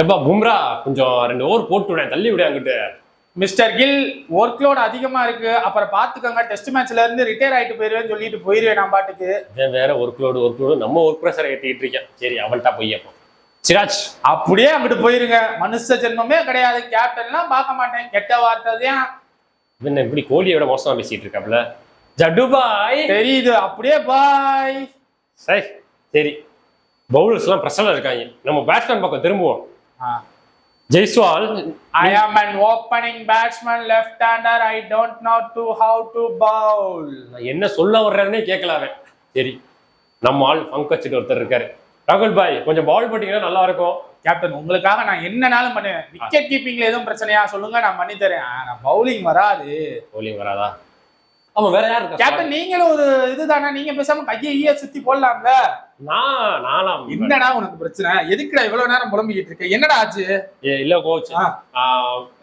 எப்பா பும்ரா கொஞ்சம் 2 ஓவர் போட்டு விட தள்ளி விட அங்கிட்டு. மிஸ்டர் கில் ஒர்க் லோட் அதிகமா இருக்கு, அப்புறம் பாத்துக்கோங்க, டெஸ்ட் மேட்ச்ல இருந்து ரிட்டையர் ஆயிட்டு போயிருவேன்னு சொல்லிட்டு போயிருவேன் நான் பாட்டுக்கு. வேற ஒர்க் லோடு நம்ம ஒர்க் ப்ரெஷர் ஏற்றிட்டு இருக்கேன். சரி அவன்கிட்ட போய்யப்போ சிராஜ் அப்படியே அங்கிட்டு போயிருங்க. மனுஷ ஜென்மமே கிடையாது, கேப்டன்லாம் பார்க்க மாட்டேன், கெட்ட வார்த்தை தான். என்ன இப்படி கோலியோட மோசமா பேசிட்டு இருக்காப்ல. ஜட்டு பாய் தெரியுது, அப்படியே பாய். சரி பவுலர்ஸ் எல்லாம் பிரஷர்ல இருக்காங்க, நம்ம பேட்ஸ்மேன் பக்கம் திரும்புவோம். Jaiswal I am an opening batsman, left-hander. I don't know how to bowl. என்ன சொல்ல வர்றேன்னே கேட்கல அவன். சரி நம்ம ஆள் பங்கச்சிட்டு ஒருத்தர் இருக்காரு. ராகுல் பாய் கொஞ்சம் பால் போட்டீங்கன்னா நல்லா இருக்கும். கேப்டன் உங்களுக்காக நான் என்னனாலும் பண்ணுவேன். விக்கெட் கீப்பிங்ல எதுவும் பிரச்சனையா சொல்லுங்க, நான் பண்ணி தரேன். நான் பவுலிங் வராது. பவுலிங் வராதா? ஆமா வேற யாரு இருக்கா? கேப்டன் நீங்களும் ஒரு இதுதானே, நீங்க பேசாம கையை சுத்தி போடலாம்ல. நானாம் என்னடா உனக்கு பிரச்சனை? எதுக்குடா இவ்வளவு நேரம் புலம்பிக்கிட்டு இருக்க? என்னடா ஆச்சு? இல்ல கோச்,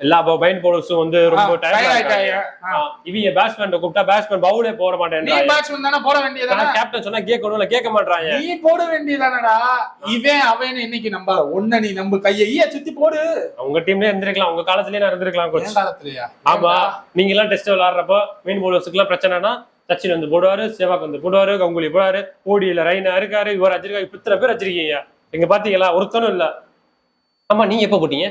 எல்லா பைன் பவுலர்ஸும் வந்து ரொம்ப டயர்ட் ஆயிட்டாங்க. இவங்க பேட்ஸ்மேன் கூப்பிட்டா பேட்ஸ்மேன் பவுலே போட மாட்டேன்றாங்க. நீ பேட்ஸ்மேன் தானே போட வேண்டியதானே? கேப்டன் சொன்னா கேட்கணும்ல, கேட்க மாட்டாங்க. நீ போட வேண்டியதானடா. இவன் அவன் இன்னைக்கு நம்ம ஒண்ணு, நீ நம்ம கையை சுத்தி போடு. உங்க டீம்லயே இருந்திருக்கலாம், உங்க காலத்திலேயே நான் இருந்திருக்கலாம் கோச். காலத்துலயா? ஆமா, நீங்க எல்லாம் டெஸ்ட் விளையாடுறப்போ மெயின் பவுலர்ஸுக்கு எல்லாம் பிரச்சனைனா சச்சின் வந்து போடுவாரு, சேவாக் வந்து போடுவாரு, கங்குலி போடுவாரு, ஓடியில ரைனா இருக்காரு, இவர் வச்சிருக்காரு, இத்தனை பேர் வச்சிருக்கீங்க. இங்க பாத்தீங்களா ஒருத்தனும் இல்ல. ஆமா நீங்க எப்ப போட்டீங்க?